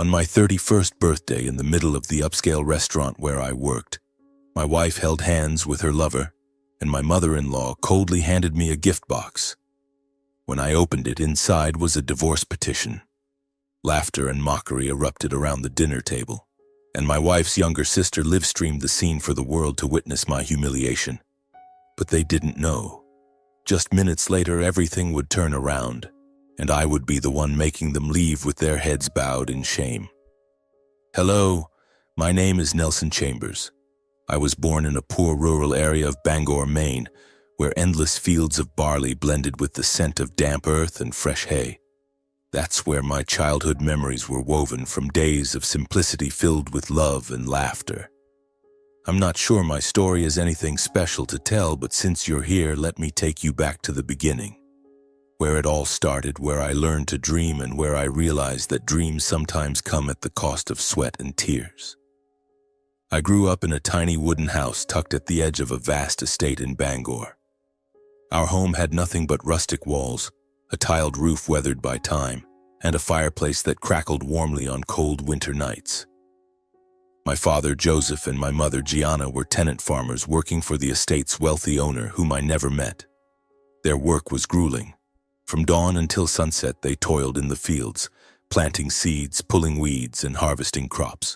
On my 31st birthday, in the middle of the upscale restaurant where I worked, my wife held hands with her lover, and my mother-in-law coldly handed me a gift box. When I opened it, inside was a divorce petition. Laughter and mockery erupted around the dinner table, and my wife's younger sister live-streamed the scene for the world to witness my humiliation. But they didn't know. Just minutes later, everything would turn around, and I would be the one making them leave with their heads bowed in shame. Hello, my name is Nelson Chambers. I was born in a poor rural area of Bangor, Maine, where endless fields of barley blended with the scent of damp earth and fresh hay. That's where my childhood memories were woven, from days of simplicity filled with love and laughter. I'm not sure my story is anything special to tell, but since you're here, let me take you back to the beginning, where it all started, where I learned to dream, and where I realized that dreams sometimes come at the cost of sweat and tears. I grew up in a tiny wooden house tucked at the edge of a vast estate in Bangor. Our home had nothing but rustic walls, a tiled roof weathered by time, and a fireplace that crackled warmly on cold winter nights. My father, Joseph, and my mother, Gianna, were tenant farmers working for the estate's wealthy owner, whom I never met. Their work was grueling. From dawn until sunset, they toiled in the fields, planting seeds, pulling weeds, and harvesting crops.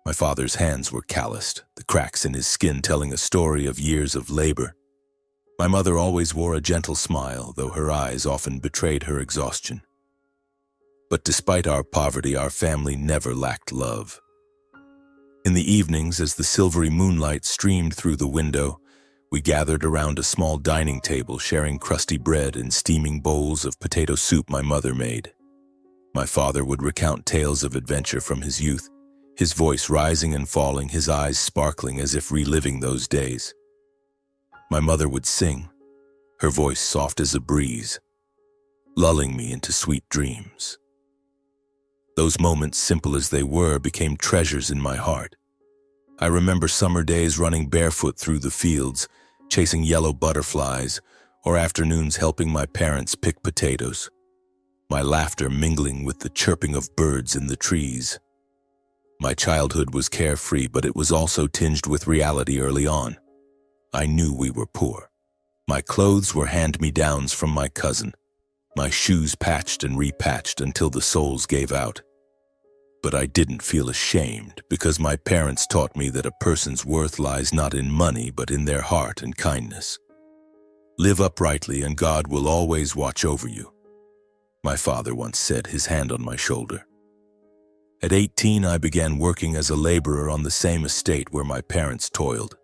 My father's hands were calloused, the cracks in his skin telling a story of years of labor. My mother always wore a gentle smile, though her eyes often betrayed her exhaustion. But despite our poverty, our family never lacked love. In the evenings, as the silvery moonlight streamed through the window, we gathered around a small dining table, sharing crusty bread and steaming bowls of potato soup my mother made. My father would recount tales of adventure from his youth, his voice rising and falling, his eyes sparkling as if reliving those days. My mother would sing, her voice soft as a breeze, lulling me into sweet dreams. Those moments, simple as they were, became treasures in my heart. I remember summer days running barefoot through the fields, chasing yellow butterflies, or afternoons helping my parents pick potatoes, my laughter mingling with the chirping of birds in the trees. My childhood was carefree, but it was also tinged with reality early on. I knew we were poor. My clothes were hand-me-downs from my cousin, my shoes patched and repatched until the soles gave out. But I didn't feel ashamed, because my parents taught me that a person's worth lies not in money but in their heart and kindness. Live uprightly and God will always watch over you, my father once said, his hand on my shoulder. At 18, I began working as a laborer on the same estate where my parents toiled.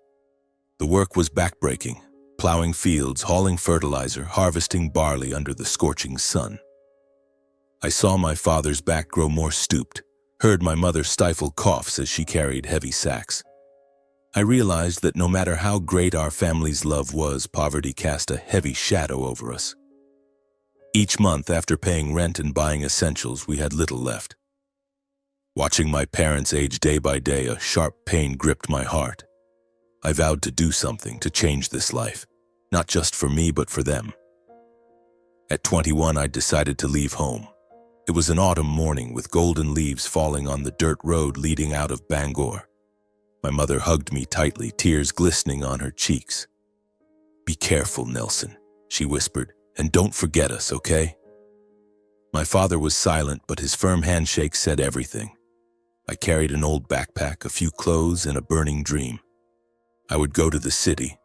The work was backbreaking, plowing fields, hauling fertilizer, harvesting barley under the scorching sun. I saw my father's back grow more stooped, heard my mother stifle coughs as she carried heavy sacks. I realized that no matter how great our family's love was, poverty cast a heavy shadow over us. Each month, after paying rent and buying essentials, we had little left. Watching my parents age day by day, a sharp pain gripped my heart. I vowed to do something to change this life, not just for me, but for them. At 21, I decided to leave home. It was an autumn morning with golden leaves falling on the dirt road leading out of Bangor. My mother hugged me tightly, tears glistening on her cheeks. "Be careful, Nelson," she whispered, "and don't forget us, okay?" My father was silent, but his firm handshake said everything. I carried an old backpack, a few clothes, and a burning dream. I would go to the city,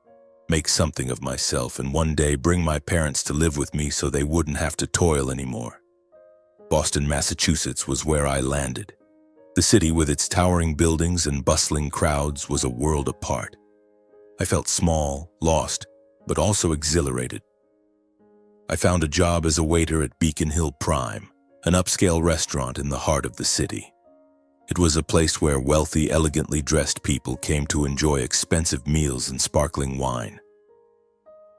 make something of myself, and one day bring my parents to live with me so they wouldn't have to toil anymore. Boston, Massachusetts was where I landed. The city, with its towering buildings and bustling crowds, was a world apart. I felt small, lost, but also exhilarated. I found a job as a waiter at Beacon Hill Prime, an upscale restaurant in the heart of the city. It was a place where wealthy, elegantly dressed people came to enjoy expensive meals and sparkling wine.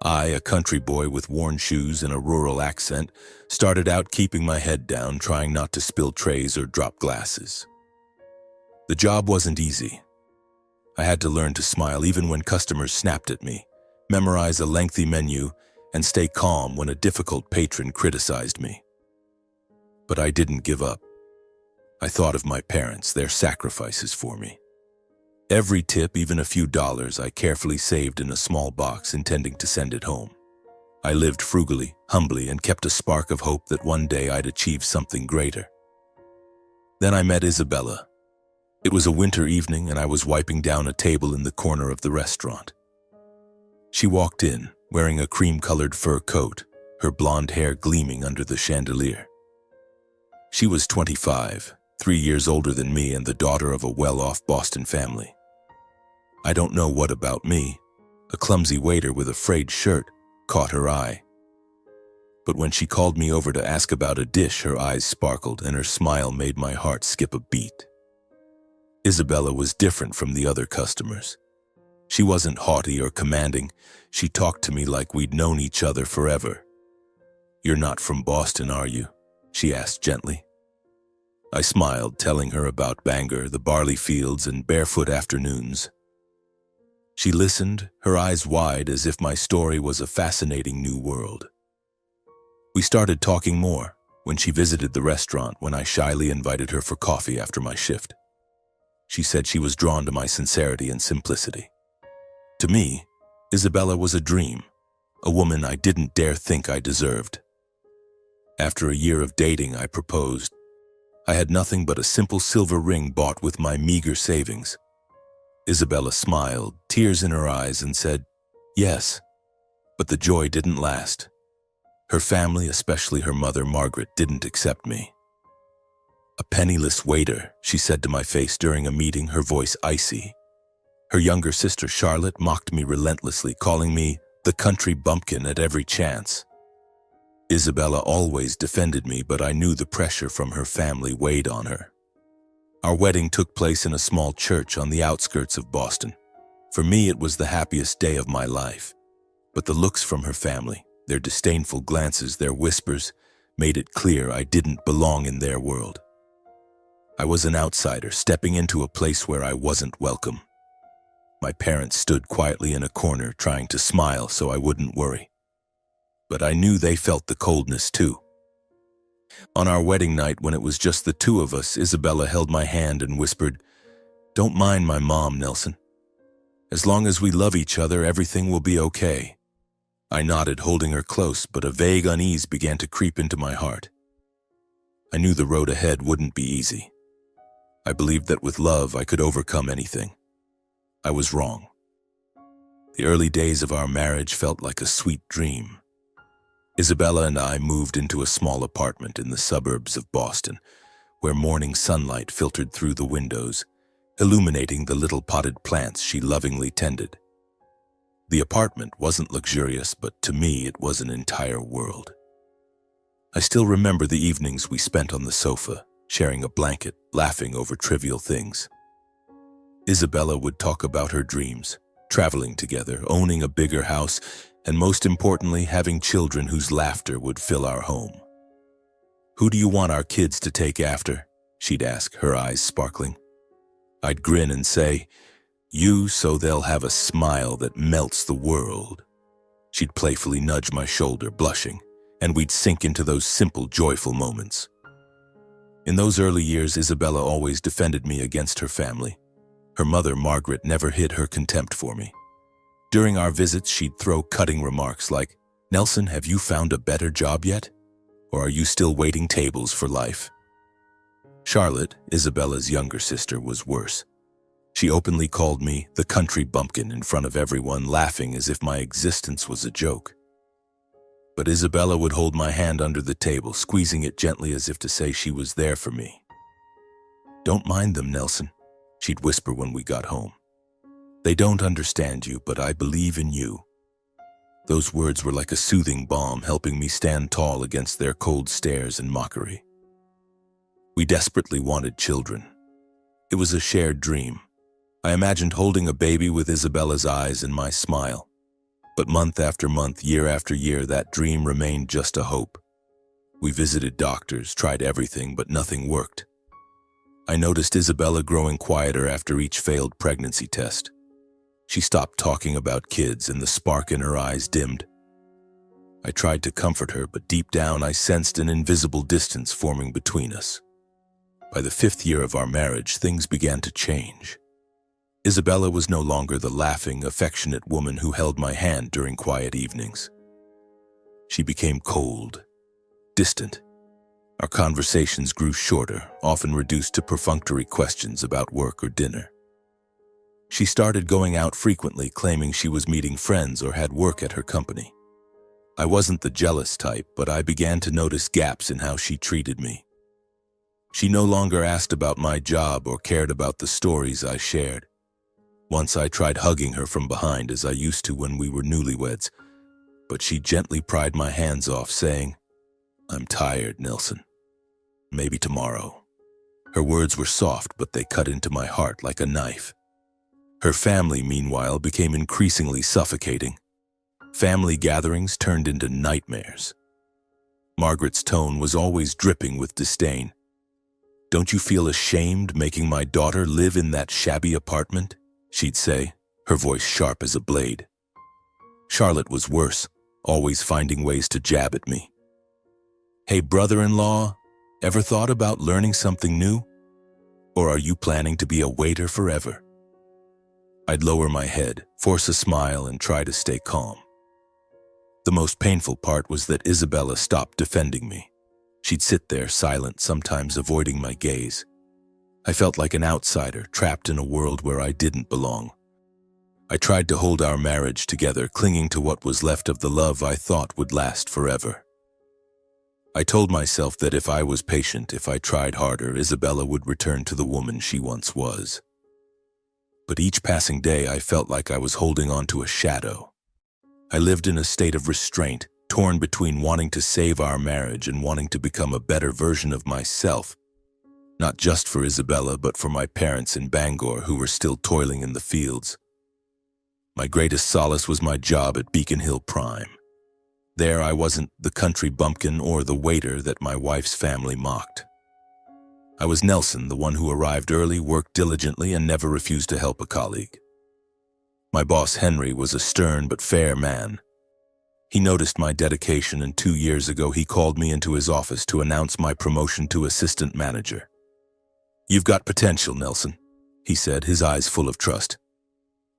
I, a country boy with worn shoes and a rural accent, started out keeping my head down, trying not to spill trays or drop glasses. The job wasn't easy. I had to learn to smile even when customers snapped at me, memorize a lengthy menu, and stay calm when a difficult patron criticized me. But I didn't give up. I thought of my parents, their sacrifices for me. Every tip, even a few dollars, I carefully saved in a small box, intending to send it home. I lived frugally, humbly, and kept a spark of hope that one day I'd achieve something greater. Then I met Isabella. It was a winter evening, and I was wiping down a table in the corner of the restaurant. She walked in, wearing a cream-colored fur coat, her blonde hair gleaming under the chandelier. She was 25, 3 years older than me, and the daughter of a well-off Boston family. I don't know what about me. A clumsy waiter with a frayed shirt caught her eye. But when she called me over to ask about a dish, her eyes sparkled and her smile made my heart skip a beat. Isabella was different from the other customers. She wasn't haughty or commanding. She talked to me like we'd known each other forever. "You're not from Boston, are you?" she asked gently. I smiled, telling her about Bangor, the barley fields, and barefoot afternoons. She listened, her eyes wide, as if my story was a fascinating new world. We started talking more when she visited the restaurant, when I shyly invited her for coffee after my shift. She said she was drawn to my sincerity and simplicity. To me, Isabella was a dream, a woman I didn't dare think I deserved. After a year of dating, I proposed. I had nothing but a simple silver ring bought with my meager savings. Isabella smiled, tears in her eyes, and said, "Yes." But the joy didn't last. Her family, especially her mother, Margaret, didn't accept me. "A penniless waiter," she said to my face during a meeting, her voice icy. Her younger sister, Charlotte, mocked me relentlessly, calling me the country bumpkin at every chance. Isabella always defended me, but I knew the pressure from her family weighed on her. Our wedding took place in a small church on the outskirts of Boston. For me, it was the happiest day of my life. But the looks from her family, their disdainful glances, their whispers, made it clear I didn't belong in their world. I was an outsider, stepping into a place where I wasn't welcome. My parents stood quietly in a corner, trying to smile so I wouldn't worry. But I knew they felt the coldness too. On our wedding night, when it was just the two of us, Isabella held my hand and whispered, "Don't mind my mom, Nelson. As long as we love each other, everything will be okay." I nodded, holding her close, but a vague unease began to creep into my heart. I knew the road ahead wouldn't be easy. I believed that with love I could overcome anything. I was wrong. The early days of our marriage felt like a sweet dream. Isabella and I moved into a small apartment in the suburbs of Boston, where morning sunlight filtered through the windows, illuminating the little potted plants she lovingly tended. The apartment wasn't luxurious, but to me it was an entire world. I still remember the evenings we spent on the sofa, sharing a blanket, laughing over trivial things. Isabella would talk about her dreams, traveling together, owning a bigger house, and most importantly, having children whose laughter would fill our home. "Who do you want our kids to take after?" she'd ask, her eyes sparkling. I'd grin and say, "You, so they'll have a smile that melts the world." She'd playfully nudge my shoulder, blushing, and we'd sink into those simple, joyful moments. In those early years, Isabella always defended me against her family. Her mother, Margaret, never hid her contempt for me. During our visits, she'd throw cutting remarks like, "Nelson, have you found a better job yet? Or are you still waiting tables for life?" Charlotte, Isabella's younger sister, was worse. She openly called me the country bumpkin in front of everyone, laughing as if my existence was a joke. But Isabella would hold my hand under the table, squeezing it gently as if to say she was there for me. "Don't mind them, Nelson," she'd whisper when we got home. "They don't understand you, but I believe in you." Those words were like a soothing balm, helping me stand tall against their cold stares and mockery. We desperately wanted children. It was a shared dream. I imagined holding a baby with Isabella's eyes and my smile. But month after month, year after year, that dream remained just a hope. We visited doctors, tried everything, but nothing worked. I noticed Isabella growing quieter after each failed pregnancy test. She stopped talking about kids and the spark in her eyes dimmed. I tried to comfort her, but deep down I sensed an invisible distance forming between us. By the 5th year of our marriage, things began to change. Isabella was no longer the laughing, affectionate woman who held my hand during quiet evenings. She became cold, distant. Our conversations grew shorter, often reduced to perfunctory questions about work or dinner. She started going out frequently, claiming she was meeting friends or had work at her company. I wasn't the jealous type, but I began to notice gaps in how she treated me. She no longer asked about my job or cared about the stories I shared. Once I tried hugging her from behind as I used to when we were newlyweds, but she gently pried my hands off, saying, "I'm tired, Nelson. Maybe tomorrow." Her words were soft, but they cut into my heart like a knife. Her family, meanwhile, became increasingly suffocating. Family gatherings turned into nightmares. Margaret's tone was always dripping with disdain. "Don't you feel ashamed making my daughter live in that shabby apartment?" she'd say, her voice sharp as a blade. Charlotte was worse, always finding ways to jab at me. "Hey, brother-in-law, ever thought about learning something new? Or are you planning to be a waiter forever?" I'd lower my head, force a smile, and try to stay calm. The most painful part was that Isabella stopped defending me. She'd sit there silent, sometimes avoiding my gaze. I felt like an outsider, trapped in a world where I didn't belong. I tried to hold our marriage together, clinging to what was left of the love I thought would last forever. I told myself that if I was patient, if I tried harder, Isabella would return to the woman she once was. But each passing day, I felt like I was holding on to a shadow. I lived in a state of restraint, torn between wanting to save our marriage and wanting to become a better version of myself, not just for Isabella, but for my parents in Bangor who were still toiling in the fields. My greatest solace was my job at Beacon Hill Prime. There I wasn't the country bumpkin or the waiter that my wife's family mocked. I was Nelson, the one who arrived early, worked diligently, and never refused to help a colleague. My boss, Henry, was a stern but fair man. He noticed my dedication, and 2 years ago he called me into his office to announce my promotion to assistant manager. "You've got potential, Nelson," he said, his eyes full of trust.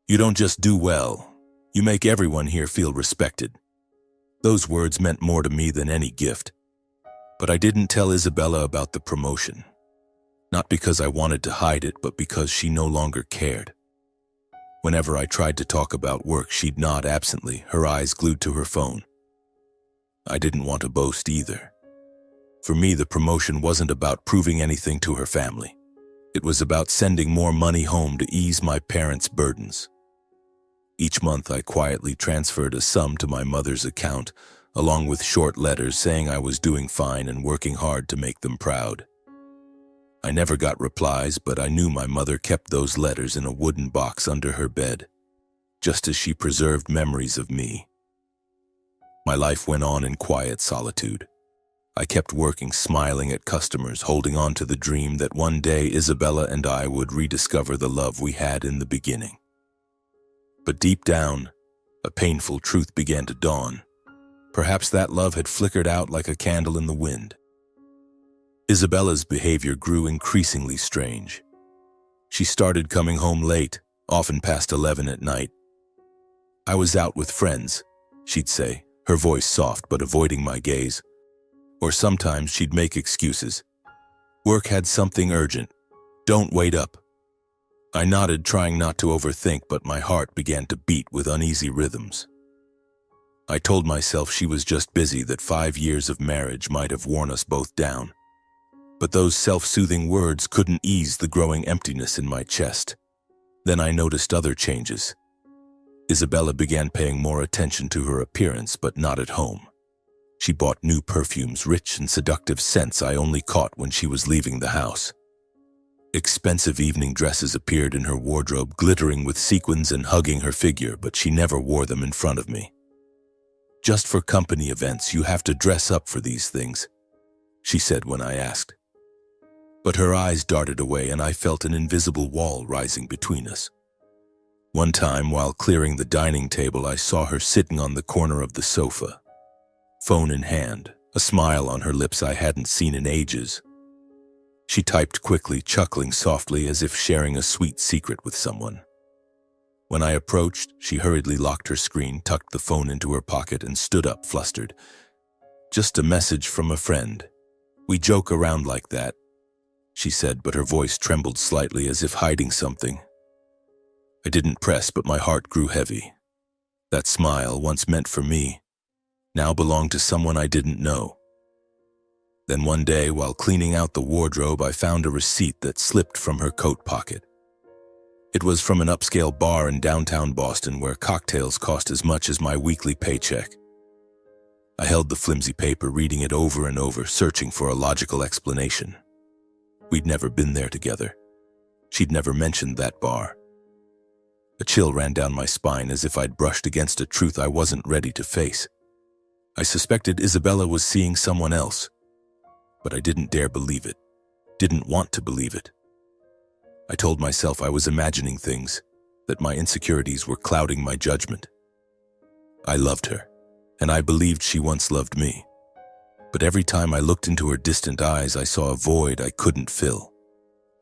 "You don't just do well, you make everyone here feel respected." Those words meant more to me than any gift. But I didn't tell Isabella about the promotion. Not because I wanted to hide it, but because she no longer cared. Whenever I tried to talk about work, she'd nod absently, her eyes glued to her phone. I didn't want to boast either. For me, the promotion wasn't about proving anything to her family. It was about sending more money home to ease my parents' burdens. Each month, I quietly transferred a sum to my mother's account, along with short letters saying I was doing fine and working hard to make them proud. I never got replies, but I knew my mother kept those letters in a wooden box under her bed, just as she preserved memories of me. My life went on in quiet solitude. I kept working, smiling at customers, holding on to the dream that one day Isabella and I would rediscover the love we had in the beginning. But deep down, a painful truth began to dawn. Perhaps that love had flickered out like a candle in the wind. Isabella's behavior grew increasingly strange. She started coming home late, often past 11 at night. "I was out with friends," she'd say, her voice soft but avoiding my gaze. Or sometimes she'd make excuses. "Work had something urgent. Don't wait up." I nodded, trying not to overthink, but my heart began to beat with uneasy rhythms. I told myself she was just busy, that 5 years of marriage might have worn us both down. But those self-soothing words couldn't ease the growing emptiness in my chest. Then I noticed other changes. Isabella began paying more attention to her appearance, but not at home. She bought new perfumes, rich and seductive scents I only caught when she was leaving the house. Expensive evening dresses appeared in her wardrobe, glittering with sequins and hugging her figure, but she never wore them in front of me. "Just for company events, you have to dress up for these things," she said when I asked. But her eyes darted away, and I felt an invisible wall rising between us. One time, while clearing the dining table, I saw her sitting on the corner of the sofa, phone in hand, a smile on her lips I hadn't seen in ages. She typed quickly, chuckling softly as if sharing a sweet secret with someone. When I approached, she hurriedly locked her screen, tucked the phone into her pocket, and stood up, flustered. "Just a message from a friend. We joke around like that," she said, but her voice trembled slightly as if hiding something. I didn't press, but my heart grew heavy. That smile, once meant for me, now belonged to someone I didn't know. Then one day, while cleaning out the wardrobe, I found a receipt that slipped from her coat pocket. It was from an upscale bar in downtown Boston where cocktails cost as much as my weekly paycheck. I held the flimsy paper, reading it over and over, searching for a logical explanation. We'd never been there together. She'd never mentioned that bar. A chill ran down my spine as if I'd brushed against a truth I wasn't ready to face. I suspected Isabella was seeing someone else, but I didn't dare believe it, didn't want to believe it. I told myself I was imagining things, that my insecurities were clouding my judgment. I loved her, and I believed she once loved me. But every time I looked into her distant eyes, I saw a void I couldn't fill.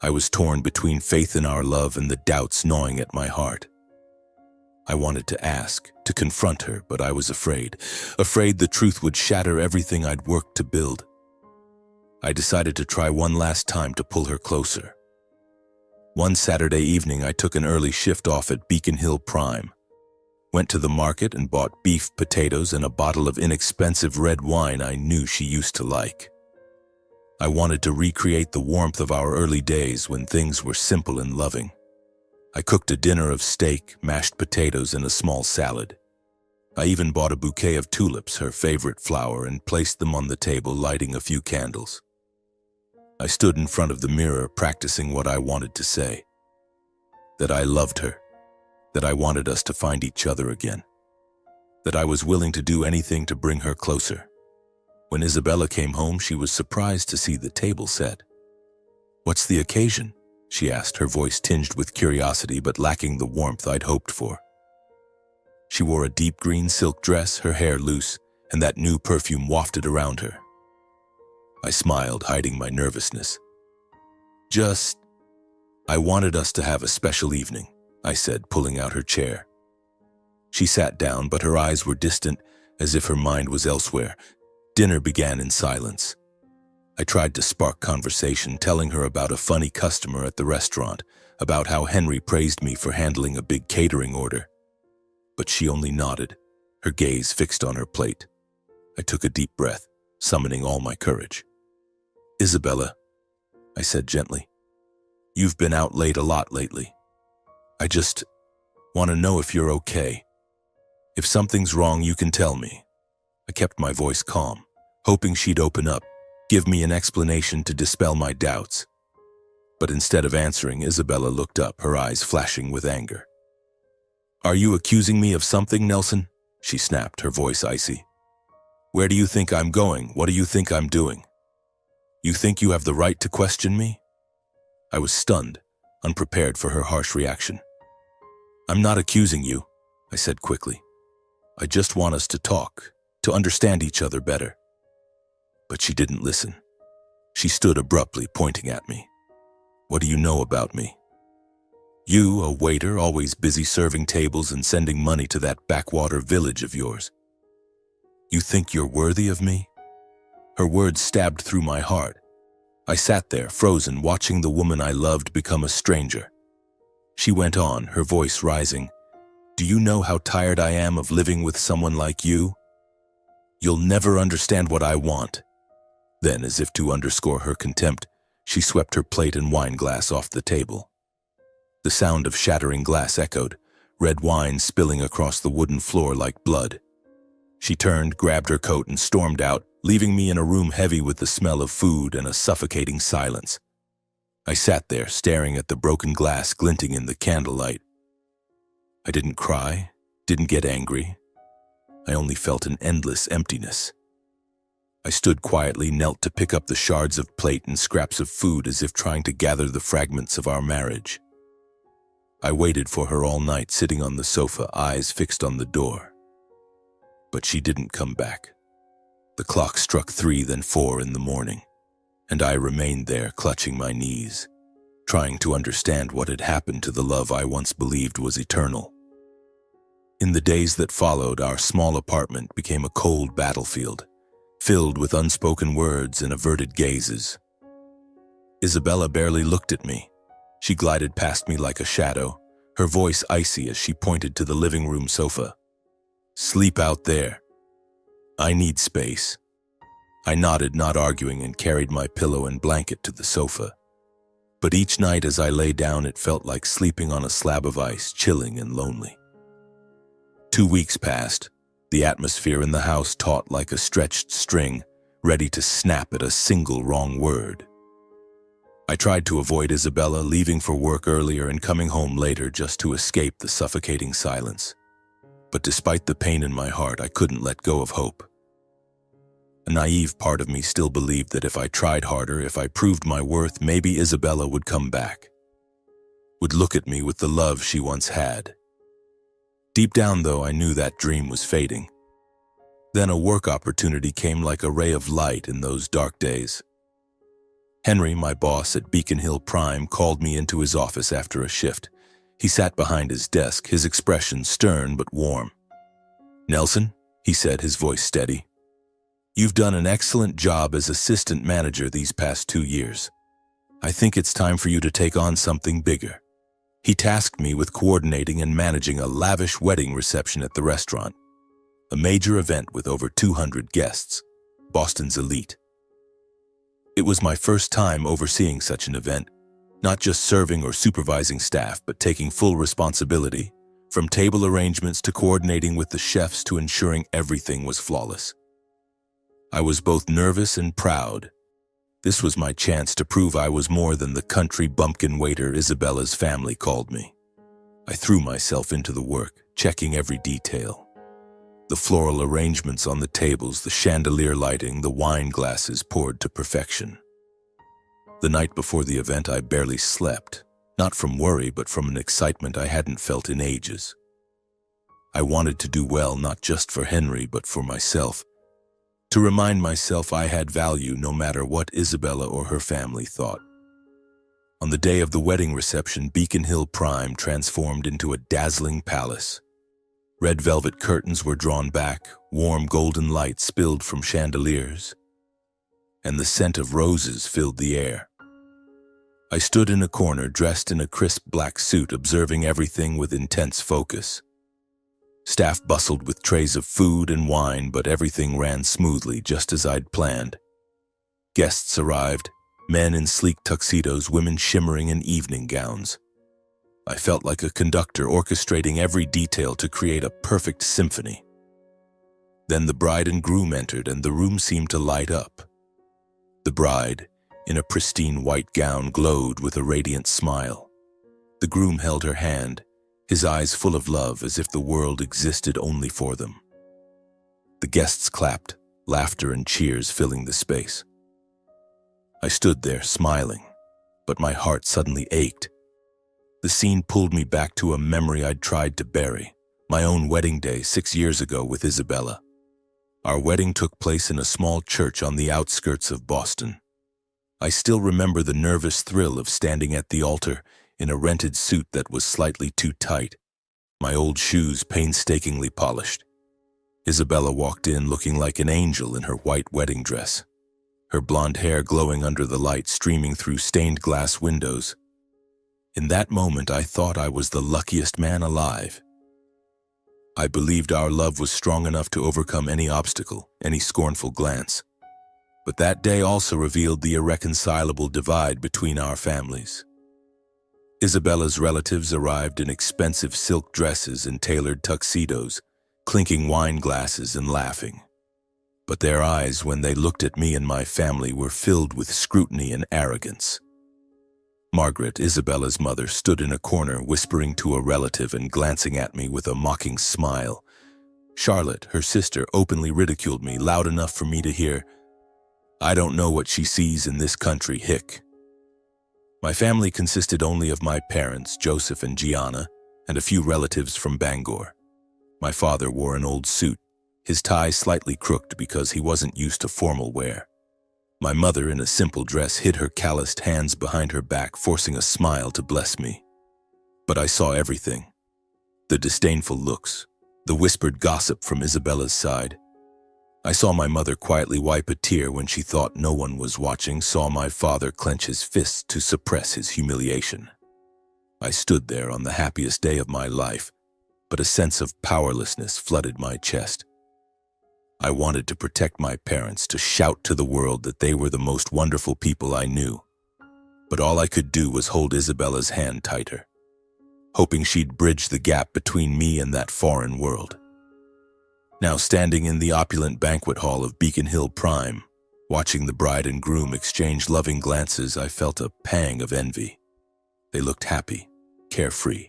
I was torn between faith in our love and the doubts gnawing at my heart. I wanted to ask, to confront her, but I was afraid the truth would shatter everything I'd worked to build. I decided to try one last time to pull her closer. One Saturday evening, I took an early shift off at Beacon Hill Prime, went to the market and bought beef, potatoes, and a bottle of inexpensive red wine I knew she used to like. I wanted to recreate the warmth of our early days when things were simple and loving. I cooked a dinner of steak, mashed potatoes, and a small salad. I even bought a bouquet of tulips, her favorite flower, and placed them on the table, lighting a few candles. I stood in front of the mirror, practicing what I wanted to say. That I loved her, that I wanted us to find each other again, that I was willing to do anything to bring her closer. When Isabella came home, she was surprised to see the table set. "What's the occasion?" she asked, her voice tinged with curiosity but lacking the warmth I'd hoped for. She wore a deep green silk dress, her hair loose, and that new perfume wafted around her. I smiled, hiding my nervousness. I wanted us to have a special evening," I said, pulling out her chair. She sat down, but her eyes were distant, as if her mind was elsewhere. Dinner began in silence. I tried to spark conversation, telling her about a funny customer at the restaurant, about how Henry praised me for handling a big catering order. But she only nodded, her gaze fixed on her plate. I took a deep breath, summoning all my courage. "Isabella," I said gently, "you've been out late a lot lately. I just want to know if you're okay. If something's wrong, you can tell me." I kept my voice calm, hoping she'd open up, give me an explanation to dispel my doubts. But instead of answering, Isabella looked up, her eyes flashing with anger. "Are you accusing me of something, Nelson?" she snapped, her voice icy. "Where do you think I'm going? What do you think I'm doing? You think you have the right to question me?" I was stunned, unprepared for her harsh reaction. "I'm not accusing you," I said quickly. "I just want us to talk, to understand each other better." But she didn't listen. She stood abruptly, pointing at me. "What do you know about me? You, a waiter, always busy serving tables and sending money to that backwater village of yours. You think you're worthy of me?" Her words stabbed through my heart. I sat there, frozen, watching the woman I loved become a stranger. She went on, her voice rising. "Do you know how tired I am of living with someone like you? You'll never understand what I want." Then, as if to underscore her contempt, she swept her plate and wine glass off the table. The sound of shattering glass echoed, red wine spilling across the wooden floor like blood. She turned, grabbed her coat, and stormed out, leaving me in a room heavy with the smell of food and a suffocating silence. I sat there, staring at the broken glass glinting in the candlelight. I didn't cry, didn't get angry. I only felt an endless emptiness. I stood quietly, knelt to pick up the shards of plate and scraps of food as if trying to gather the fragments of our marriage. I waited for her all night, sitting on the sofa, eyes fixed on the door. But she didn't come back. The clock struck 3, then 4 in the morning. and I remained there clutching my knees, trying to understand what had happened to the love I once believed was eternal. In the days that followed, our small apartment became a cold battlefield, filled with unspoken words and averted gazes. Isabella barely looked at me. She glided past me like a shadow, her voice icy as she pointed to the living room sofa. "Sleep out there. I need space." I nodded, not arguing, and carried my pillow and blanket to the sofa. But each night as I lay down, it felt like sleeping on a slab of ice, chilling and lonely. 2 weeks passed. The atmosphere in the house taut like a stretched string, ready to snap at a single wrong word. I tried to avoid Isabella, leaving for work earlier and coming home later just to escape the suffocating silence. But despite the pain in my heart, I couldn't let go of hope. A naive part of me still believed that if I tried harder, if I proved my worth, maybe Isabella would come back, would look at me with the love she once had. Deep down, though, I knew that dream was fading. Then a work opportunity came like a ray of light in those dark days. Henry, my boss at Beacon Hill Prime, called me into his office after a shift. He sat behind his desk, his expression stern but warm. "Nelson," he said, his voice steady, "you've done an excellent job as assistant manager these past 2 years. I think it's time for you to take on something bigger." He tasked me with coordinating and managing a lavish wedding reception at the restaurant, a major event with over 200 guests, Boston's elite. It was my first time overseeing such an event, not just serving or supervising staff, but taking full responsibility, from table arrangements to coordinating with the chefs to ensuring everything was flawless. I was both nervous and proud. This was my chance to prove I was more than the country bumpkin waiter Isabella's family called me. I threw myself into the work, checking every detail. The floral arrangements on the tables, the chandelier lighting, the wine glasses poured to perfection. The night before the event, I barely slept, not from worry, but from an excitement I hadn't felt in ages. I wanted to do well, not just for Henry, but for myself. To remind myself I had value no matter what Isabella or her family thought. On the day of the wedding reception, Beacon Hill Prime transformed into a dazzling palace. Red velvet curtains were drawn back, warm golden light spilled from chandeliers, and the scent of roses filled the air. I stood in a corner, dressed in a crisp black suit, observing everything with intense focus. Staff bustled with trays of food and wine, but everything ran smoothly, just as I'd planned. Guests arrived, men in sleek tuxedos, women shimmering in evening gowns. I felt like a conductor orchestrating every detail to create a perfect symphony. Then the bride and groom entered, and the room seemed to light up. The bride, in a pristine white gown, glowed with a radiant smile. The groom held her hand, his eyes full of love, as if the world existed only for them. The guests clapped, laughter and cheers filling the space. I stood there, smiling, but my heart suddenly ached. The scene pulled me back to a memory I'd tried to bury, my own wedding day 6 years ago with Isabella. Our wedding took place in a small church on the outskirts of Boston. I still remember the nervous thrill of standing at the altar in a rented suit that was slightly too tight, my old shoes painstakingly polished. Isabella walked in looking like an angel in her white wedding dress, her blonde hair glowing under the light streaming through stained glass windows. In that moment, I thought I was the luckiest man alive. I believed our love was strong enough to overcome any obstacle, any scornful glance. But that day also revealed the irreconcilable divide between our families. Isabella's relatives arrived in expensive silk dresses and tailored tuxedos, clinking wine glasses and laughing. But their eyes, when they looked at me and my family, were filled with scrutiny and arrogance. Margaret, Isabella's mother, stood in a corner, whispering to a relative and glancing at me with a mocking smile. Charlotte, her sister, openly ridiculed me, loud enough for me to hear, "I don't know what she sees in this country, hick." My family consisted only of my parents, Joseph and Gianna, and a few relatives from Bangor. My father wore an old suit, his tie slightly crooked because he wasn't used to formal wear. My mother, in a simple dress, hid her calloused hands behind her back, forcing a smile to bless me. But I saw everything. The disdainful looks, the whispered gossip from Isabella's side. I saw my mother quietly wipe a tear when she thought no one was watching, saw my father clench his fists to suppress his humiliation. I stood there on the happiest day of my life, but a sense of powerlessness flooded my chest. I wanted to protect my parents, to shout to the world that they were the most wonderful people I knew. But all I could do was hold Isabella's hand tighter, hoping she'd bridge the gap between me and that foreign world. Now, standing in the opulent banquet hall of Beacon Hill Prime, watching the bride and groom exchange loving glances, I felt a pang of envy. They looked happy, carefree,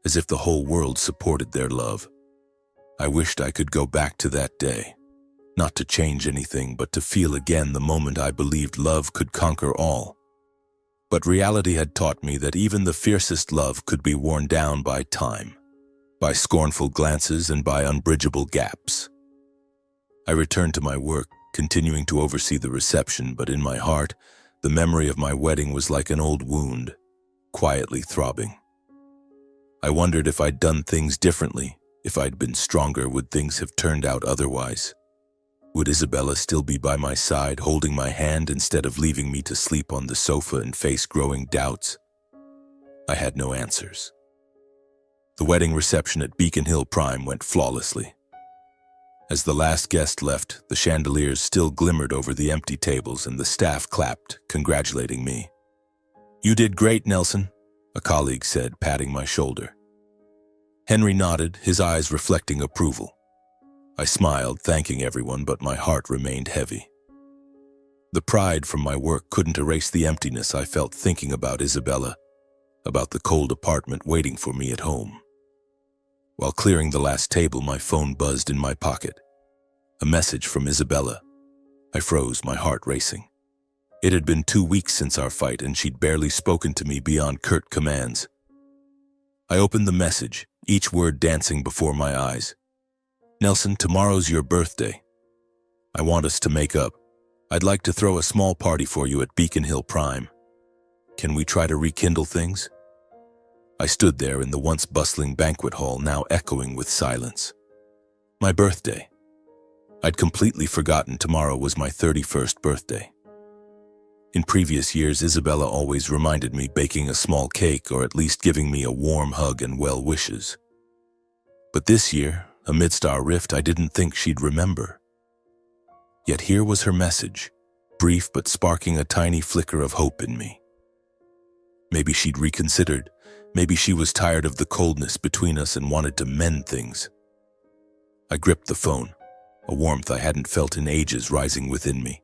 as if the whole world supported their love. I wished I could go back to that day, not to change anything, but to feel again the moment I believed love could conquer all. But reality had taught me that even the fiercest love could be worn down by time, by scornful glances and by unbridgeable gaps. I returned to my work, continuing to oversee the reception, but in my heart, the memory of my wedding was like an old wound, quietly throbbing. I wondered if I'd done things differently, if I'd been stronger, would things have turned out otherwise? Would Isabella still be by my side, holding my hand instead of leaving me to sleep on the sofa and face growing doubts? I had no answers. The wedding reception at Beacon Hill Prime went flawlessly. As the last guest left, the chandeliers still glimmered over the empty tables and the staff clapped, congratulating me. "You did great, Nelson," a colleague said, patting my shoulder. Henry nodded, his eyes reflecting approval. I smiled, thanking everyone, but my heart remained heavy. The pride from my work couldn't erase the emptiness I felt thinking about Isabella, about the cold apartment waiting for me at home. While clearing the last table, my phone buzzed in my pocket. A message from Isabella. I froze, my heart racing. It had been 2 weeks since our fight, and she'd barely spoken to me beyond curt commands. I opened the message, each word dancing before my eyes. "Nelson, tomorrow's your birthday. I want us to make up. I'd like to throw a small party for you at Beacon Hill Prime. Can we try to rekindle things?" I stood there in the once bustling banquet hall, now echoing with silence. My birthday. I'd completely forgotten tomorrow was my 31st birthday. In previous years, Isabella always reminded me, baking a small cake or at least giving me a warm hug and well wishes. But this year, amidst our rift, I didn't think she'd remember. Yet here was her message, brief but sparking a tiny flicker of hope in me. Maybe she'd reconsidered. Maybe she was tired of the coldness between us and wanted to mend things. I gripped the phone, a warmth I hadn't felt in ages rising within me.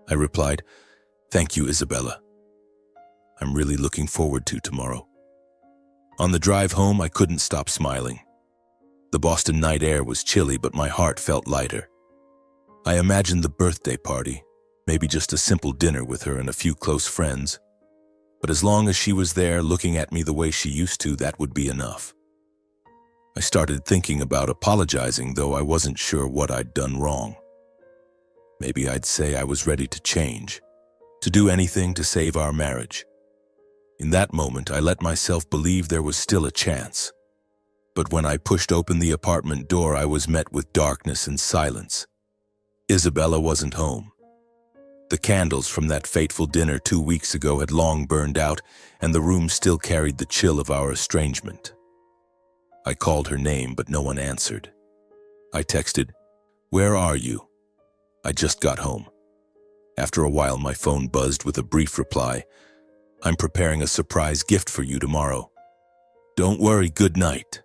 I replied, "Thank you, Isabella. I'm really looking forward to tomorrow." On the drive home, I couldn't stop smiling. The Boston night air was chilly, but my heart felt lighter. I imagined the birthday party, maybe just a simple dinner with her and a few close friends. But as long as she was there looking at me the way she used to, that would be enough. I started thinking about apologizing, though I wasn't sure what I'd done wrong. Maybe I'd say I was ready to change, to do anything to save our marriage. In that moment, I let myself believe there was still a chance. But when I pushed open the apartment door, I was met with darkness and silence. Isabella wasn't home. The candles from that fateful dinner 2 weeks ago had long burned out, and the room still carried the chill of our estrangement. I called her name, but no one answered. I texted, "Where are you? I just got home." After a while, my phone buzzed with a brief reply, "I'm preparing a surprise gift for you tomorrow. Don't worry, good night."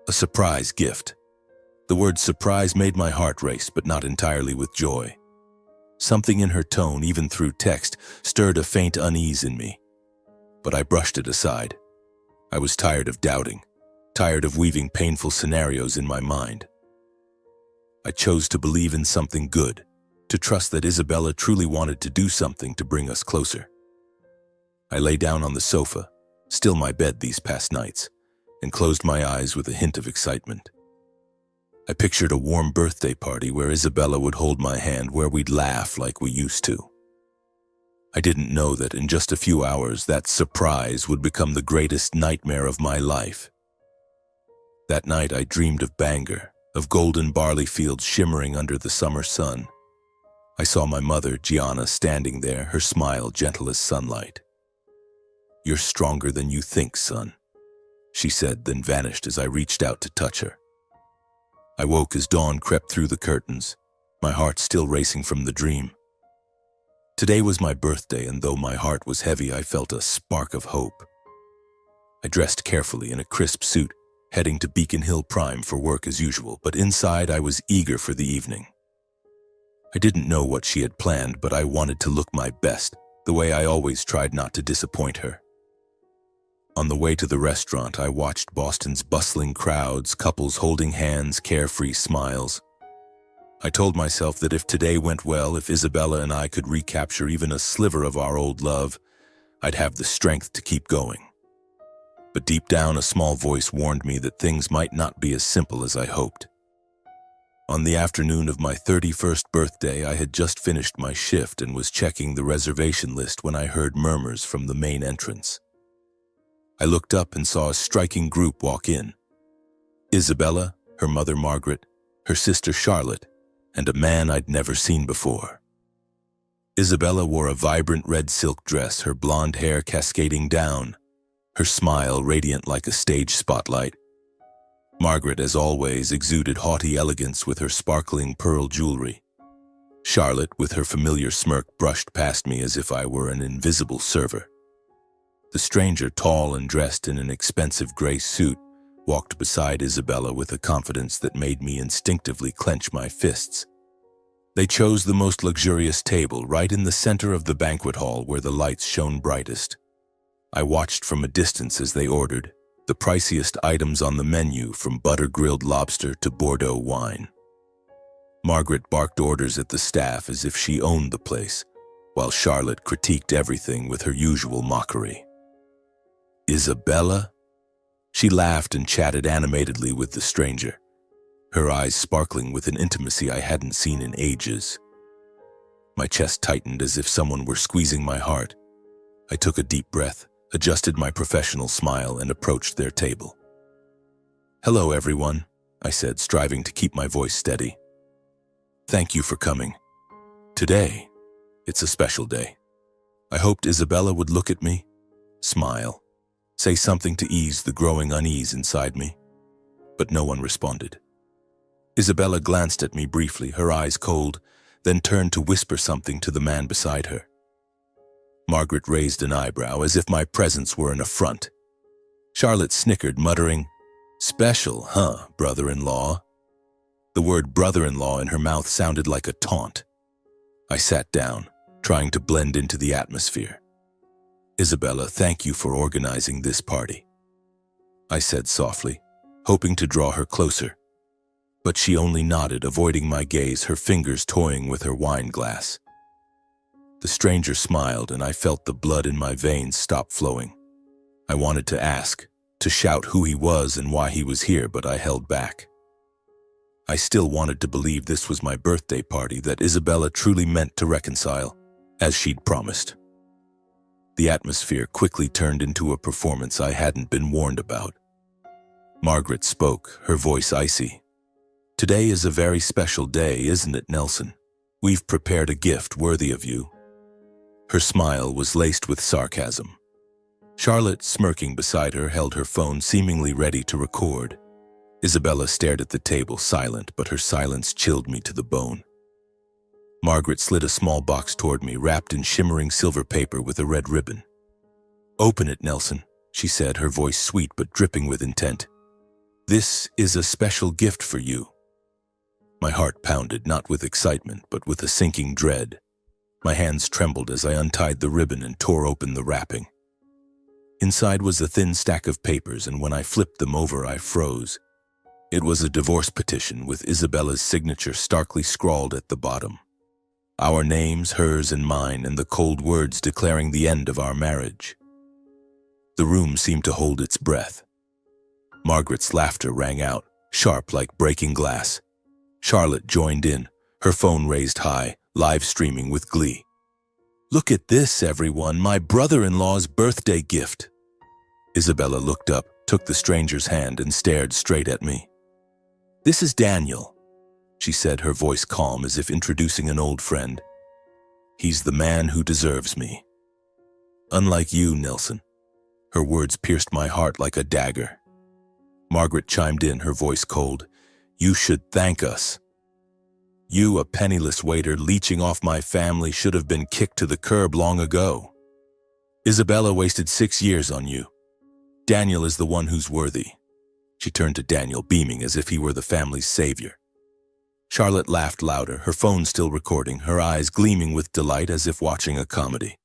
A surprise gift. The word surprise made my heart race, but not entirely with joy. Something in her tone, even through text, stirred a faint unease in me. But I brushed it aside. I was tired of doubting, tired of weaving painful scenarios in my mind. I chose to believe in something good, to trust that Isabella truly wanted to do something to bring us closer. I lay down on the sofa, still my bed these past nights, and closed my eyes with a hint of excitement. I pictured a warm birthday party where Isabella would hold my hand, where we'd laugh like we used to. I didn't know that in just a few hours that surprise would become the greatest nightmare of my life. That night I dreamed of Bangor, of golden barley fields shimmering under the summer sun. I saw my mother, Gianna, standing there, her smile gentle as sunlight. "You're stronger than you think, son," she said, then vanished as I reached out to touch her. I woke as dawn crept through the curtains, my heart still racing from the dream. Today was my birthday, and though my heart was heavy, I felt a spark of hope. I dressed carefully in a crisp suit, heading to Beacon Hill Prime for work as usual, but inside I was eager for the evening. I didn't know what she had planned, but I wanted to look my best, the way I always tried not to disappoint her. On the way to the restaurant, I watched Boston's bustling crowds, couples holding hands, carefree smiles. I told myself that if today went well, if Isabella and I could recapture even a sliver of our old love, I'd have the strength to keep going. But deep down, a small voice warned me that things might not be as simple as I hoped. On the afternoon of my 31st birthday, I had just finished my shift and was checking the reservation list when I heard murmurs from the main entrance. I looked up and saw a striking group walk in. Isabella, her mother Margaret, her sister Charlotte, and a man I'd never seen before. Isabella wore a vibrant red silk dress, her blonde hair cascading down, her smile radiant like a stage spotlight. Margaret, as always, exuded haughty elegance with her sparkling pearl jewelry. Charlotte, with her familiar smirk, brushed past me as if I were an invisible server. The stranger, tall and dressed in an expensive gray suit, walked beside Isabella with a confidence that made me instinctively clench my fists. They chose the most luxurious table, right in the center of the banquet hall where the lights shone brightest. I watched from a distance as they ordered, the priciest items on the menu, from butter-grilled lobster to Bordeaux wine. Margaret barked orders at the staff as if she owned the place, while Charlotte critiqued everything with her usual mockery. "Isabella?" She laughed and chatted animatedly with the stranger, her eyes sparkling with an intimacy I hadn't seen in ages. My chest tightened as if someone were squeezing my heart. I took a deep breath, adjusted my professional smile, and approached their table. "Hello, everyone," I said, striving to keep my voice steady. "Thank you for coming. Today, it's a special day." I hoped Isabella would look at me, smile, say something to ease the growing unease inside me, but no one responded. Isabella glanced at me briefly, her eyes cold, then turned to whisper something to the man beside her. Margaret raised an eyebrow as if my presence were an affront. Charlotte snickered, muttering, "Special, huh, brother-in-law?" The word brother-in-law in her mouth sounded like a taunt. I sat down, trying to blend into the atmosphere. "Isabella, thank you for organizing this party," I said softly, hoping to draw her closer. But she only nodded, avoiding my gaze, her fingers toying with her wine glass. The stranger smiled, and I felt the blood in my veins stop flowing. I wanted to ask, to shout who he was and why he was here, but I held back. I still wanted to believe this was my birthday party, that Isabella truly meant to reconcile, as she'd promised. The atmosphere quickly turned into a performance I hadn't been warned about. Margaret spoke, her voice icy. "Today is a very special day, isn't it, Nelson? We've prepared a gift worthy of you." Her smile was laced with sarcasm. Charlotte, smirking beside her, held her phone, seemingly ready to record. Isabella stared at the table, silent, but her silence chilled me to the bone. Margaret slid a small box toward me, wrapped in shimmering silver paper with a red ribbon. "Open it, Nelson," she said, her voice sweet but dripping with intent. "This is a special gift for you." My heart pounded, not with excitement, but with a sinking dread. My hands trembled as I untied the ribbon and tore open the wrapping. Inside was a thin stack of papers, and when I flipped them over, I froze. It was a divorce petition with Isabella's signature starkly scrawled at the bottom. Our names, hers and mine, and the cold words declaring the end of our marriage. The room seemed to hold its breath. Margaret's laughter rang out, sharp like breaking glass. Charlotte joined in, her phone raised high, live streaming with glee. "Look at this, everyone, my brother-in-law's birthday gift." Isabella looked up, took the stranger's hand, and stared straight at me. "This is Daniel," she said, her voice calm as if introducing an old friend. "He's the man who deserves me. Unlike you, Nelson." Her words pierced my heart like a dagger. Margaret chimed in, her voice cold. "You should thank us. You, a penniless waiter leeching off my family, should have been kicked to the curb long ago. Isabella wasted 6 years on you. Daniel is the one who's worthy." She turned to Daniel, beaming as if he were the family's savior. Charlotte laughed louder, her phone still recording, her eyes gleaming with delight as if watching a comedy.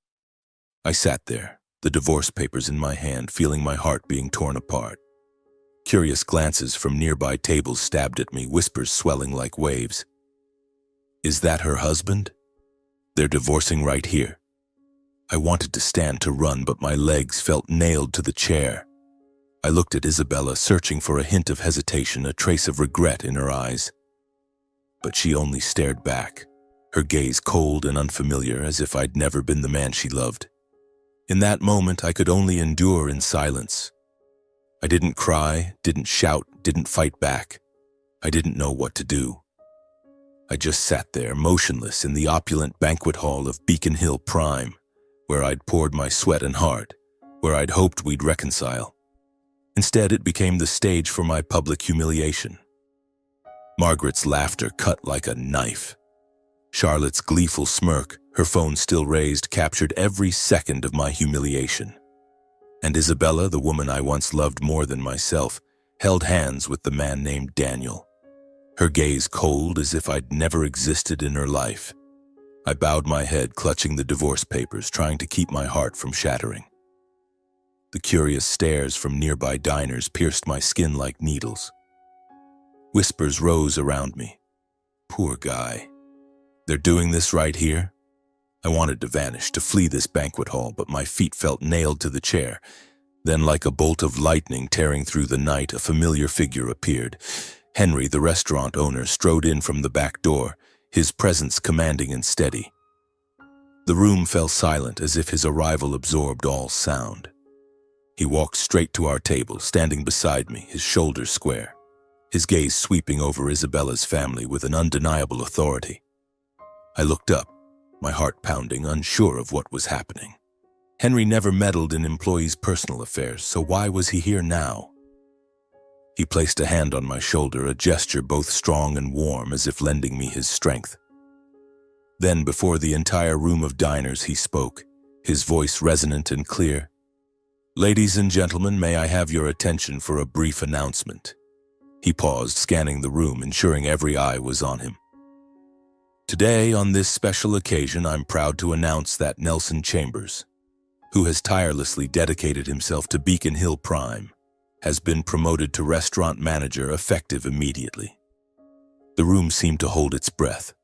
I sat there, the divorce papers in my hand, feeling my heart being torn apart. Curious glances from nearby tables stabbed at me, whispers swelling like waves. "Is that her husband? They're divorcing right here." I wanted to stand to run, but my legs felt nailed to the chair. I looked at Isabella, searching for a hint of hesitation, a trace of regret in her eyes. But she only stared back, her gaze cold and unfamiliar, as if I'd never been the man she loved. In that moment, I could only endure in silence. I didn't cry, didn't shout, didn't fight back. I didn't know what to do. I just sat there, motionless, in the opulent banquet hall of Beacon Hill Prime, where I'd poured my sweat and heart, where I'd hoped we'd reconcile. Instead, it became the stage for my public humiliation. Margaret's laughter cut like a knife. Charlotte's gleeful smirk, her phone still raised, captured every second of my humiliation. And Isabella, the woman I once loved more than myself, held hands with the man named Daniel. Her gaze cold as if I'd never existed in her life. I bowed my head, clutching the divorce papers, trying to keep my heart from shattering. The curious stares from nearby diners pierced my skin like needles. Whispers rose around me. "Poor guy. They're doing this right here?" I wanted to vanish, to flee this banquet hall, but my feet felt nailed to the chair. Then, like a bolt of lightning tearing through the night, a familiar figure appeared. Henry, the restaurant owner, strode in from the back door, his presence commanding and steady. The room fell silent, as if his arrival absorbed all sound. He walked straight to our table, standing beside me, his shoulders square, his gaze sweeping over Isabella's family with an undeniable authority. I looked up, my heart pounding, unsure of what was happening. Henry never meddled in employees' personal affairs, so why was he here now? He placed a hand on my shoulder, a gesture both strong and warm, as if lending me his strength. Then, before the entire room of diners, he spoke, his voice resonant and clear. "Ladies and gentlemen, may I have your attention for a brief announcement?" He paused, scanning the room, ensuring every eye was on him. "Today, on this special occasion, I'm proud to announce that Nelson Chambers, who has tirelessly dedicated himself to Beacon Hill Prime, has been promoted to restaurant manager effective immediately." The room seemed to hold its breath.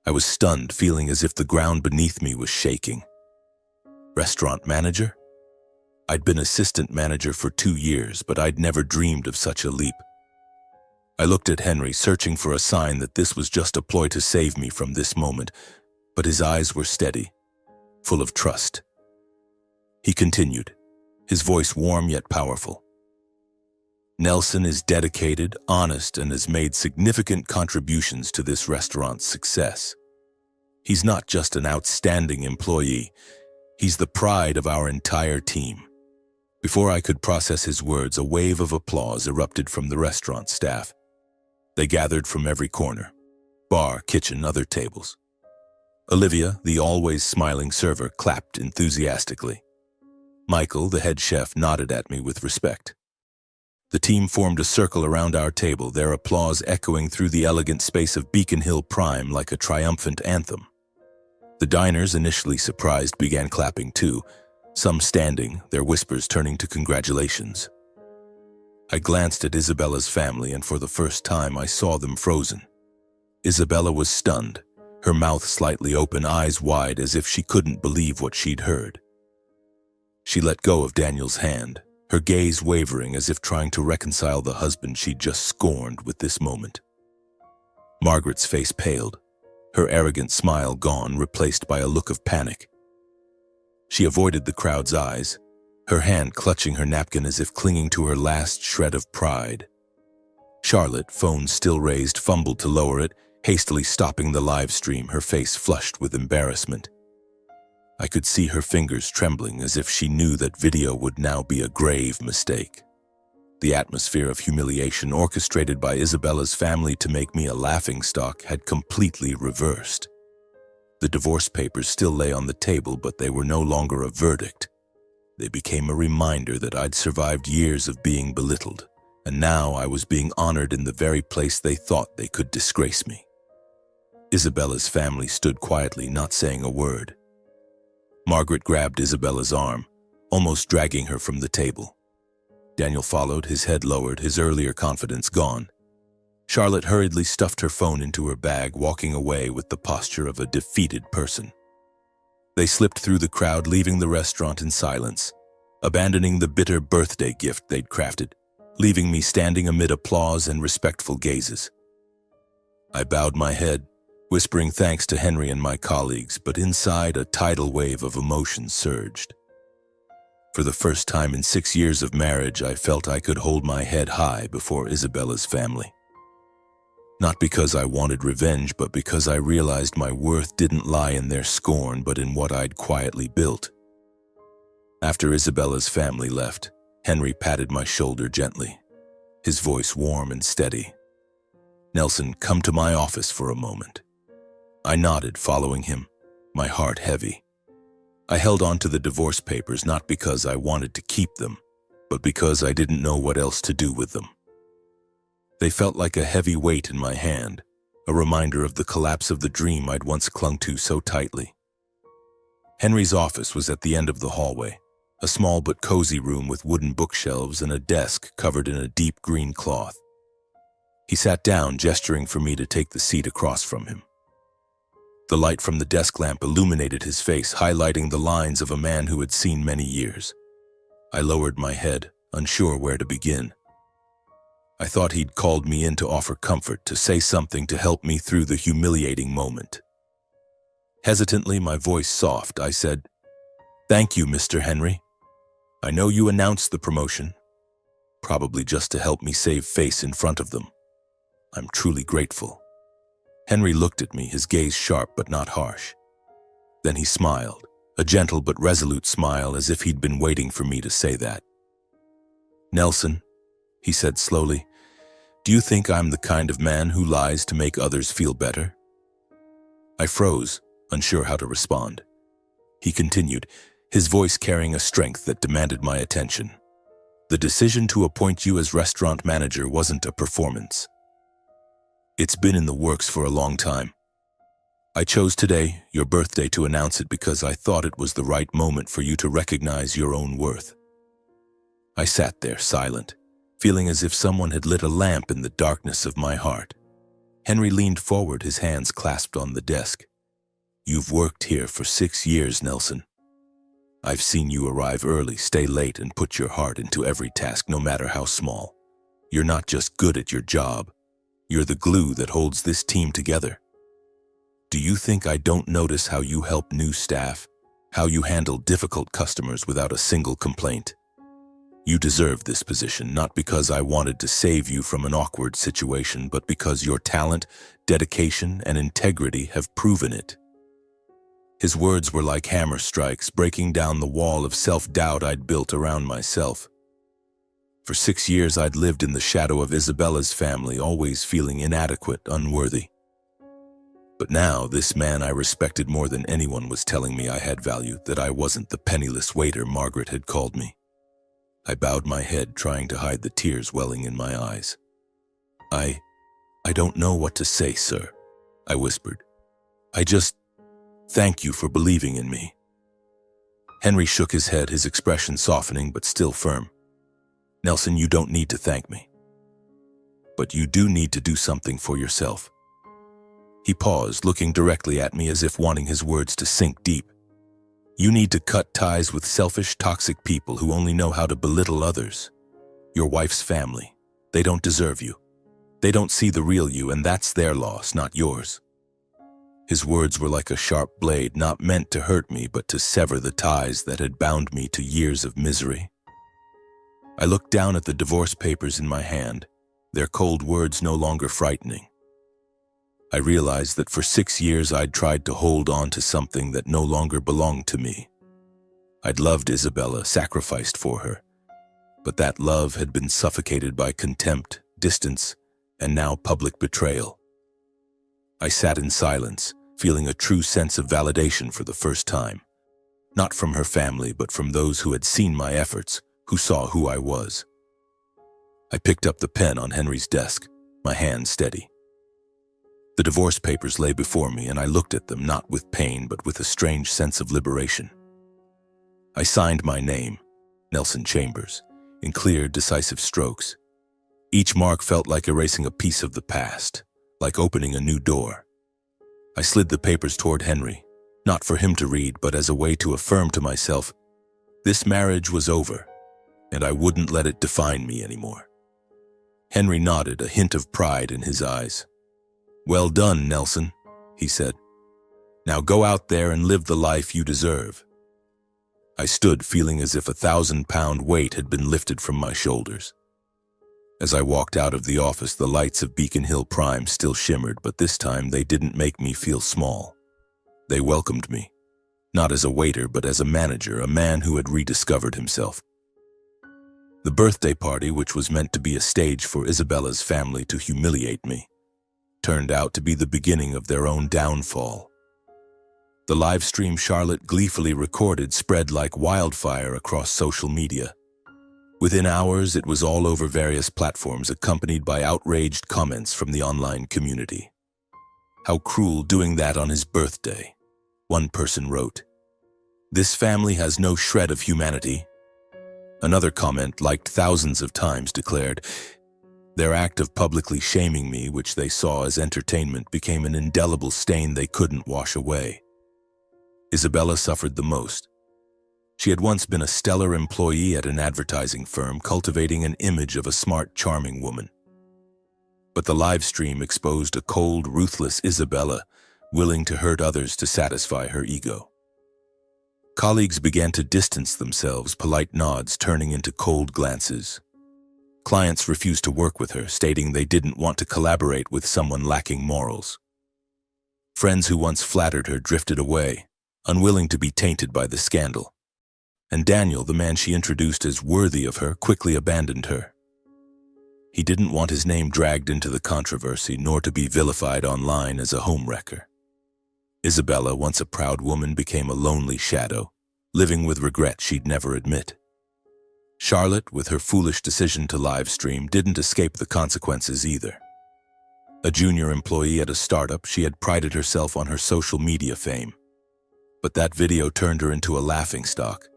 I was stunned, feeling as if the ground beneath me was shaking. Restaurant manager? I'd been assistant manager for 2 years, but I'd never dreamed of such a leap. I looked at Henry, searching for a sign that this was just a ploy to save me from this moment, but his eyes were steady, full of trust. He continued, his voice warm yet powerful. "Nelson is dedicated, honest, and has made significant contributions to this restaurant's success. He's not just an outstanding employee, he's the pride of our entire team." Before I could process his words, a wave of applause erupted from the restaurant staff. They gathered from every corner, bar, kitchen, other tables. Olivia, the always smiling server, clapped enthusiastically. Michael, the head chef, nodded at me with respect. The team formed a circle around our table, their applause echoing through the elegant space of Beacon Hill Prime like a triumphant anthem. The diners, initially surprised, began clapping too, some standing, their whispers turning to congratulations. I glanced at Isabella's family, and for the first time I saw them frozen. Isabella was stunned, her mouth slightly open, eyes wide as if she couldn't believe what she'd heard. She let go of Daniel's hand, her gaze wavering as if trying to reconcile the husband she'd just scorned with this moment. Margaret's face paled, her arrogant smile gone, replaced by a look of panic. She avoided the crowd's eyes, her hand clutching her napkin as if clinging to her last shred of pride. Charlotte, phone still raised, fumbled to lower it, hastily stopping the live stream, her face flushed with embarrassment. I could see her fingers trembling as if she knew that video would now be a grave mistake. The atmosphere of humiliation orchestrated by Isabella's family to make me a laughingstock had completely reversed. The divorce papers still lay on the table, but they were no longer a verdict. They became a reminder that I'd survived years of being belittled, and now I was being honored in the very place they thought they could disgrace me. Isabella's family stood quietly, not saying a word. Margaret grabbed Isabella's arm, almost dragging her from the table. Daniel followed, his head lowered, his earlier confidence gone. Charlotte hurriedly stuffed her phone into her bag, walking away with the posture of a defeated person. They slipped through the crowd, leaving the restaurant in silence, abandoning the bitter birthday gift they'd crafted, leaving me standing amid applause and respectful gazes. I bowed my head, whispering thanks to Henry and my colleagues, but inside a tidal wave of emotion surged. For the first time in 6 years of marriage, I felt I could hold my head high before Isabella's family. Not because I wanted revenge, but because I realized my worth didn't lie in their scorn, but in what I'd quietly built. After Isabella's family left, Henry patted my shoulder gently, his voice warm and steady. "Nelson, come to my office for a moment." I nodded, following him, my heart heavy. I held on to the divorce papers not because I wanted to keep them, but because I didn't know what else to do with them. They felt like a heavy weight in my hand, a reminder of the collapse of the dream I'd once clung to so tightly. Henry's office was at the end of the hallway, a small but cozy room with wooden bookshelves and a desk covered in a deep green cloth. He sat down, gesturing for me to take the seat across from him. The light from the desk lamp illuminated his face, highlighting the lines of a man who had seen many years. I lowered my head, unsure where to begin. I thought he'd called me in to offer comfort, to say something to help me through the humiliating moment. Hesitantly, my voice soft, I said, "Thank you, Mr. Henry. I know you announced the promotion, probably just to help me save face in front of them. I'm truly grateful." Henry looked at me, his gaze sharp but not harsh. Then he smiled, a gentle but resolute smile, as if he'd been waiting for me to say that. "Nelson," he said slowly, "do you think I'm the kind of man who lies to make others feel better?" I froze, unsure how to respond. He continued, his voice carrying a strength that demanded my attention. "The decision to appoint you as restaurant manager wasn't a performance. It's been in the works for a long time. I chose today, your birthday, to announce it because I thought it was the right moment for you to recognize your own worth." I sat there, silent, feeling as if someone had lit a lamp in the darkness of my heart. Henry leaned forward, his hands clasped on the desk. "You've worked here for 6 years, Nelson. I've seen you arrive early, stay late, and put your heart into every task, no matter how small. You're not just good at your job. You're the glue that holds this team together. Do you think I don't notice how you help new staff, how you handle difficult customers without a single complaint? You deserve this position, not because I wanted to save you from an awkward situation, but because your talent, dedication, and integrity have proven it." His words were like hammer strikes, breaking down the wall of self-doubt I'd built around myself. For 6 years, I'd lived in the shadow of Isabella's family, always feeling inadequate, unworthy. But now, this man I respected more than anyone was telling me I had value, that I wasn't the penniless waiter Margaret had called me. I bowed my head, trying to hide the tears welling in my eyes. I don't know what to say, sir," I whispered. "I just thank you for believing in me." Henry shook his head, his expression softening but still firm. "Nelson, you don't need to thank me. But you do need to do something for yourself." He paused, looking directly at me as if wanting his words to sink deep. "You need to cut ties with selfish, toxic people who only know how to belittle others. Your wife's family. They don't deserve you. They don't see the real you, and that's their loss, not yours." His words were like a sharp blade, not meant to hurt me, but to sever the ties that had bound me to years of misery. I looked down at the divorce papers in my hand, their cold words no longer frightening. I realized that for 6 years I'd tried to hold on to something that no longer belonged to me. I'd loved Isabella, sacrificed for her, but that love had been suffocated by contempt, distance, and now public betrayal. I sat in silence, feeling a true sense of validation for the first time, not from her family, but from those who had seen my efforts, who saw who I was. I picked up the pen on Henry's desk, my hand steady. The divorce papers lay before me, and I looked at them not with pain, but with a strange sense of liberation. I signed my name, Nelson Chambers, in clear, decisive strokes. Each mark felt like erasing a piece of the past, like opening a new door. I slid the papers toward Henry, not for him to read, but as a way to affirm to myself, this marriage was over, and I wouldn't let it define me anymore. Henry nodded, a hint of pride in his eyes. "Well done, Nelson," he said. "Now go out there and live the life you deserve." I stood feeling as if a 1,000-pound weight had been lifted from my shoulders. As I walked out of the office, the lights of Beacon Hill Prime still shimmered, but this time they didn't make me feel small. They welcomed me, not as a waiter, but as a manager, a man who had rediscovered himself. The birthday party, which was meant to be a stage for Isabella's family to humiliate me, turned out to be the beginning of their own downfall. The live stream Charlotte gleefully recorded spread like wildfire across social media. Within hours, it was all over various platforms, accompanied by outraged comments from the online community. "How cruel, doing that on his birthday," one person wrote. "This family has no shred of humanity." Another comment, liked thousands of times, declared, "Their act of publicly shaming me, which they saw as entertainment, became an indelible stain they couldn't wash away." Isabella suffered the most. She had once been a stellar employee at an advertising firm, cultivating an image of a smart, charming woman. But the live stream exposed a cold, ruthless Isabella, willing to hurt others to satisfy her ego. Colleagues began to distance themselves, polite nods turning into cold glances. Clients refused to work with her, stating they didn't want to collaborate with someone lacking morals. Friends who once flattered her drifted away, unwilling to be tainted by the scandal. And Daniel, the man she introduced as worthy of her, quickly abandoned her. He didn't want his name dragged into the controversy, nor to be vilified online as a homewrecker. Isabella, once a proud woman, became a lonely shadow, living with regret she'd never admit. Charlotte, with her foolish decision to live stream, didn't escape the consequences either. A junior employee at a startup, she had prided herself on her social media fame. But that video turned her into a laughingstock.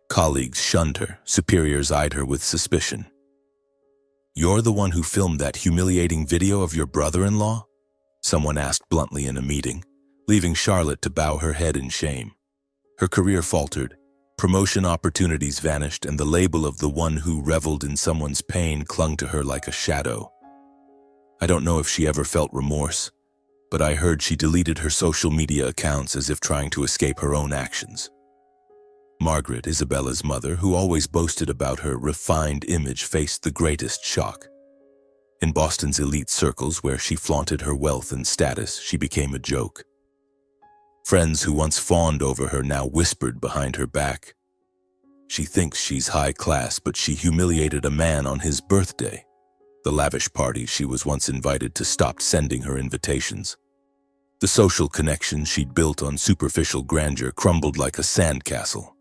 Colleagues shunned her, superiors eyed her with suspicion. "You're the one who filmed that humiliating video of your brother-in-law?" someone asked bluntly in a meeting, leaving Charlotte to bow her head in shame. Her career faltered, promotion opportunities vanished, and the label of the one who reveled in someone's pain clung to her like a shadow. I don't know if she ever felt remorse, but I heard she deleted her social media accounts as if trying to escape her own actions. Margaret, Isabella's mother, who always boasted about her refined image, faced the greatest shock. In Boston's elite circles, where she flaunted her wealth and status, she became a joke. Friends who once fawned over her now whispered behind her back, "She thinks she's high class, but she humiliated a man on his birthday." The lavish parties she was once invited to stopped sending her invitations. The social connections she'd built on superficial grandeur crumbled like a sandcastle.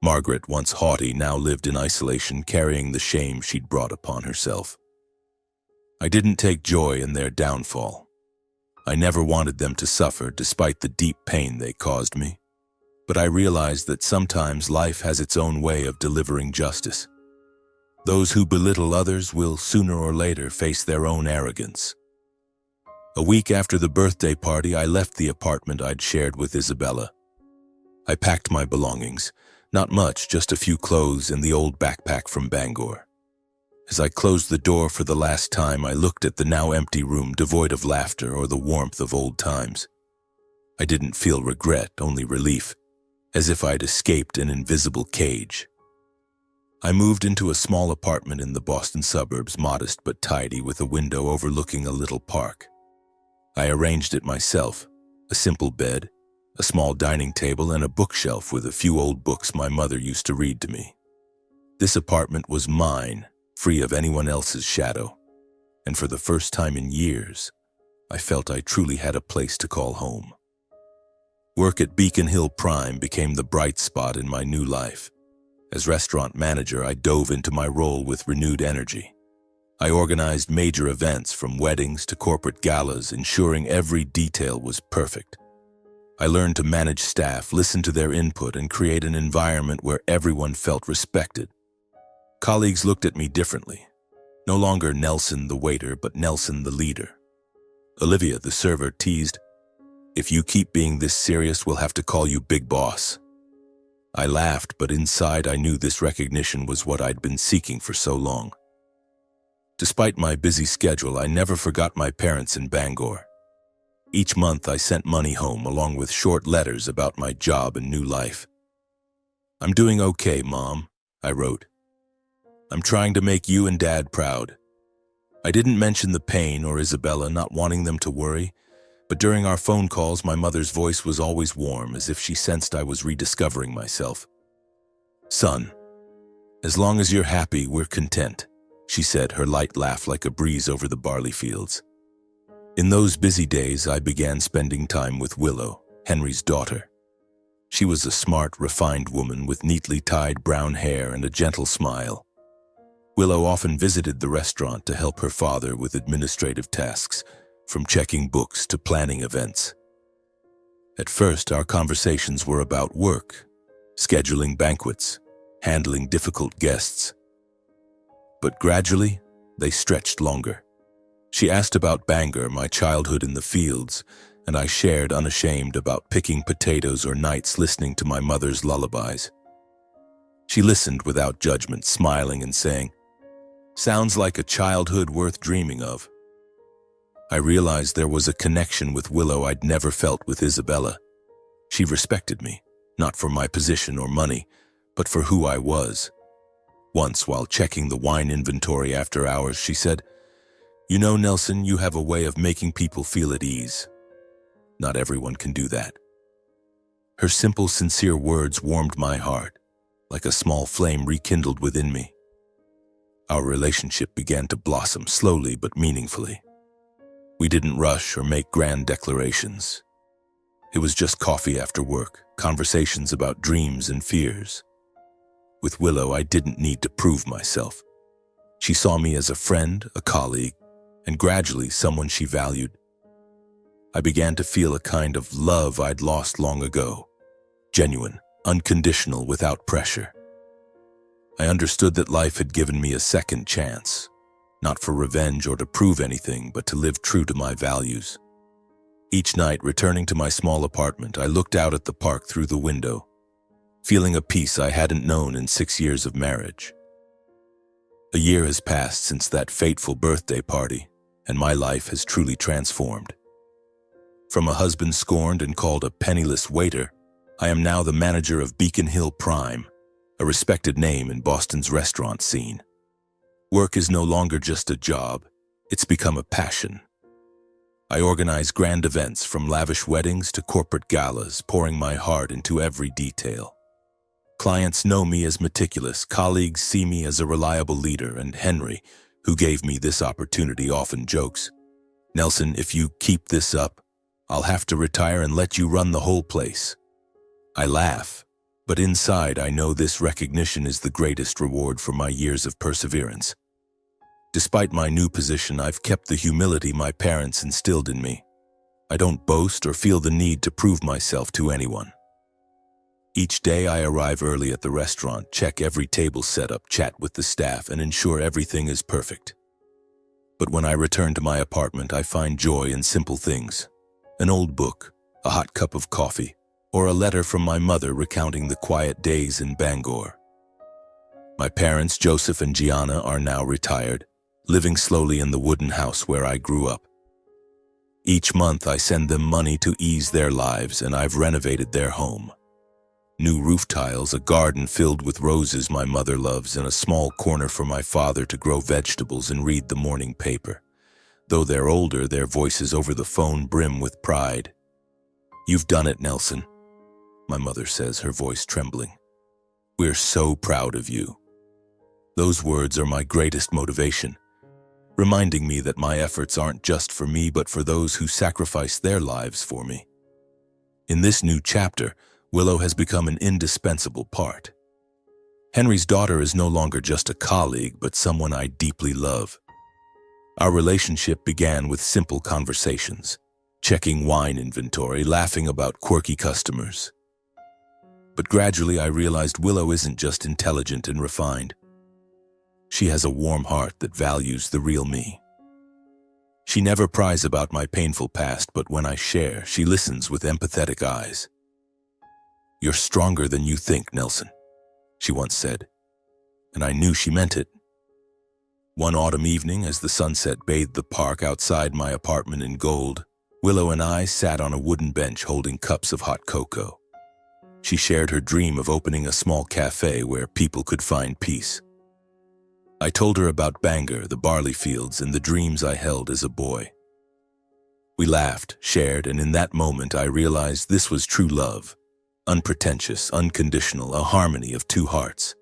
Margaret, once haughty, now lived in isolation, carrying the shame she'd brought upon herself. I didn't take joy in their downfall. I never wanted them to suffer, despite the deep pain they caused me. But I realized that sometimes life has its own way of delivering justice. Those who belittle others will, sooner or later, face their own arrogance. A week after the birthday party, I left the apartment I'd shared with Isabella. I packed my belongings. Not much, just a few clothes and the old backpack from Bangor. As I closed the door for the last time, I looked at the now empty room, devoid of laughter or the warmth of old times. I didn't feel regret, only relief, as if I'd escaped an invisible cage. I moved into a small apartment in the Boston suburbs, modest but tidy, with a window overlooking a little park. I arranged it myself, a simple bed, a small dining table, and a bookshelf with a few old books my mother used to read to me. This apartment was mine, free of anyone else's shadow, and for the first time in years, I felt I truly had a place to call home. Work at Beacon Hill Prime became the bright spot in my new life. As restaurant manager, I dove into my role with renewed energy. I organized major events from weddings to corporate galas, ensuring every detail was perfect. I learned to manage staff, listen to their input, and create an environment where everyone felt respected. Colleagues looked at me differently. No longer Nelson the waiter, but Nelson the leader. Olivia, the server, teased, "If you keep being this serious, we'll have to call you Big Boss." I laughed, but inside I knew this recognition was what I'd been seeking for so long. Despite my busy schedule, I never forgot my parents in Bangor. Each month I sent money home along with short letters about my job and new life. "I'm doing okay, Mom," I wrote. "I'm trying to make you and Dad proud." I didn't mention the pain or Isabella, not wanting them to worry, but during our phone calls, my mother's voice was always warm, as if she sensed I was rediscovering myself. "Son, as long as you're happy, we're content," she said, her light laugh like a breeze over the barley fields. In those busy days, I began spending time with Willow, Henry's daughter. She was a smart, refined woman with neatly tied brown hair and a gentle smile. Willow often visited the restaurant to help her father with administrative tasks, from checking books to planning events. At first, our conversations were about work, scheduling banquets, handling difficult guests. But gradually, they stretched longer. She asked about Bangor, my childhood in the fields, and I shared unashamed about picking potatoes or nights listening to my mother's lullabies. She listened without judgment, smiling and saying, "Sounds like a childhood worth dreaming of." I realized there was a connection with Willow I'd never felt with Isabella. She respected me, not for my position or money, but for who I was. Once, while checking the wine inventory after hours, she said, "You know, Nelson, you have a way of making people feel at ease. Not everyone can do that." Her simple, sincere words warmed my heart, like a small flame rekindled within me. Our relationship began to blossom slowly but meaningfully. We didn't rush or make grand declarations. It was just coffee after work, conversations about dreams and fears. With Willow, I didn't need to prove myself. She saw me as a friend, a colleague, and gradually someone she valued. I began to feel a kind of love I'd lost long ago, genuine, unconditional, without pressure. I understood that life had given me a second chance, not for revenge or to prove anything, but to live true to my values. Each night, returning to my small apartment, I looked out at the park through the window, feeling a peace I hadn't known in 6 years of marriage. A year has passed since that fateful birthday party, and my life has truly transformed. From a husband scorned and called a penniless waiter, I am now the manager of Beacon Hill Prime, a respected name in Boston's restaurant scene. Work is no longer just a job, it's become a passion. I organize grand events from lavish weddings to corporate galas, pouring my heart into every detail. Clients know me as meticulous, colleagues see me as a reliable leader, and Henry, who gave me this opportunity, often jokes, "Nelson, if you keep this up, I'll have to retire and let you run the whole place." I laugh, but inside I know this recognition is the greatest reward for my years of perseverance. Despite my new position, I've kept the humility my parents instilled in me. I don't boast or feel the need to prove myself to anyone. Each day I arrive early at the restaurant, check every table setup, chat with the staff, and ensure everything is perfect. But when I return to my apartment, I find joy in simple things. An old book, a hot cup of coffee, or a letter from my mother recounting the quiet days in Bangor. My parents, Joseph and Gianna, are now retired, living slowly in the wooden house where I grew up. Each month I send them money to ease their lives, and I've renovated their home. New roof tiles, a garden filled with roses my mother loves, and a small corner for my father to grow vegetables and read the morning paper. Though they're older, their voices over the phone brim with pride. "You've done it, Nelson," my mother says, her voice trembling. "We're so proud of you." Those words are my greatest motivation, reminding me that my efforts aren't just for me, but for those who sacrifice their lives for me. In this new chapter, Willow has become an indispensable part. Henry's daughter is no longer just a colleague, but someone I deeply love. Our relationship began with simple conversations, checking wine inventory, laughing about quirky customers. But gradually I realized Willow isn't just intelligent and refined. She has a warm heart that values the real me. She never pries about my painful past, but when I share, she listens with empathetic eyes. "You're stronger than you think, Nelson," she once said, and I knew she meant it. One autumn evening, as the sunset bathed the park outside my apartment in gold, Willow and I sat on a wooden bench holding cups of hot cocoa. She shared her dream of opening a small cafe where people could find peace. I told her about Bangor, the barley fields, and the dreams I held as a boy. We laughed, shared, and in that moment I realized this was true love. Unpretentious, unconditional, a harmony of two hearts.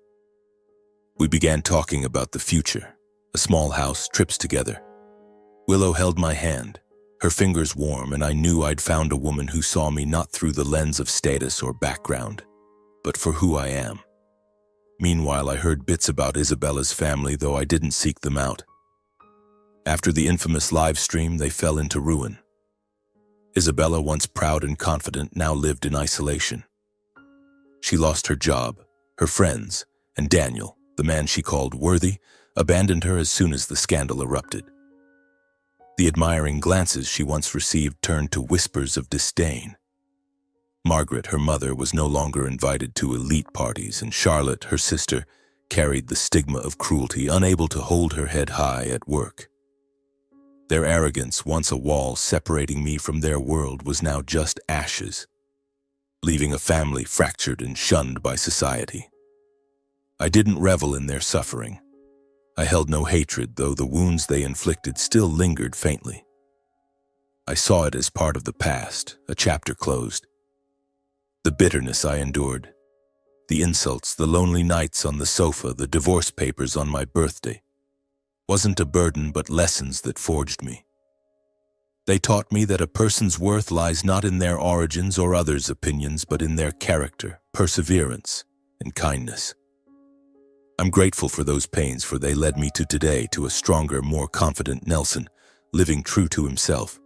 We began talking about the future, a small house, trips together. Willow held my hand, her fingers warm, and I knew I'd found a woman who saw me not through the lens of status or background, but for who I am. Meanwhile, I heard bits about Isabella's family, though I didn't seek them out. After the infamous live stream, they fell into ruin. Isabella, once proud and confident, now lived in isolation. She lost her job, her friends, and Daniel, the man she called worthy, abandoned her as soon as the scandal erupted. The admiring glances she once received turned to whispers of disdain. Margaret, her mother, was no longer invited to elite parties, and Charlotte, her sister, carried the stigma of cruelty, unable to hold her head high at work. Their arrogance, once a wall separating me from their world, was now just ashes, leaving a family fractured and shunned by society. I didn't revel in their suffering. I held no hatred, though the wounds they inflicted still lingered faintly. I saw it as part of the past, a chapter closed. The bitterness I endured, the insults, the lonely nights on the sofa, the divorce papers on my birthday, wasn't a burden but lessons that forged me. They taught me that a person's worth lies not in their origins or others' opinions, but in their character, perseverance, and kindness. I'm grateful for those pains, for they led me to today, to a stronger, more confident Nelson, living true to himself.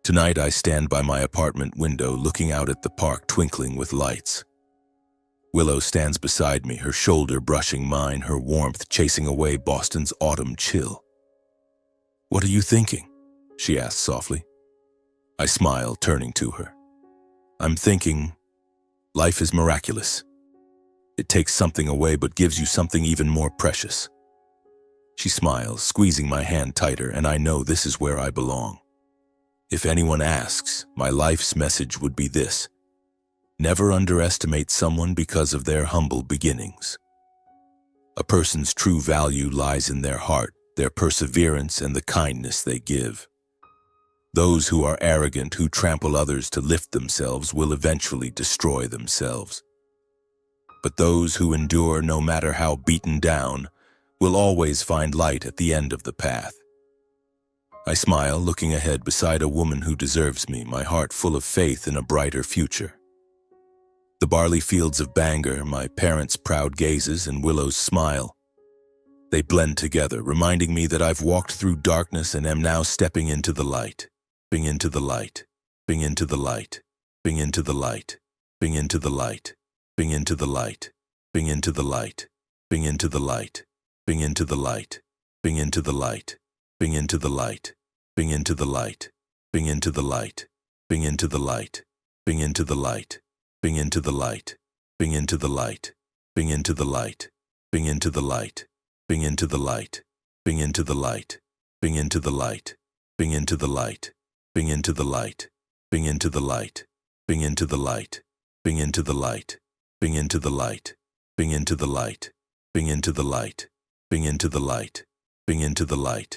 Tonight I stand by my apartment window, looking out at the park twinkling with lights. Willow stands beside me, her shoulder brushing mine, her warmth chasing away Boston's autumn chill. "What are you thinking?" she asks softly. I smile, turning to her. "I'm thinking, life is miraculous. It takes something away but gives you something even more precious." She smiles, squeezing my hand tighter, and I know this is where I belong. If anyone asks, my life's message would be this: never underestimate someone because of their humble beginnings. A person's true value lies in their heart, their perseverance, and the kindness they give. Those who are arrogant, who trample others to lift themselves, will eventually destroy themselves. But those who endure, no matter how beaten down, will always find light at the end of the path. I smile, looking ahead beside a woman who deserves me, my heart full of faith in a brighter future. The barley fields of Bangor, my parents' proud gazes, and Willow's smile. They blend together, reminding me that I've walked through darkness and am now stepping into the light. Bing into the light. Bing into the light. Bing into the light. Bing into the light. Bing into the light. Bing into the light. Bing into the light. Bing into the light. Bing into the light. Bing into the light. Bing into the light. Bing into the light. Bing into the light. Bing into the light. Bing into the light. Bing into the light. Bing into the light. Bing into the light. Bing into the light. Bing into the light. Bing into the light. Bing into the light. Bing into the light. Bing into the light. Bing into the light. Bing into the light. Bing into the light. Bing into the light. Bing into the light. Bing into the light. Bing into the light.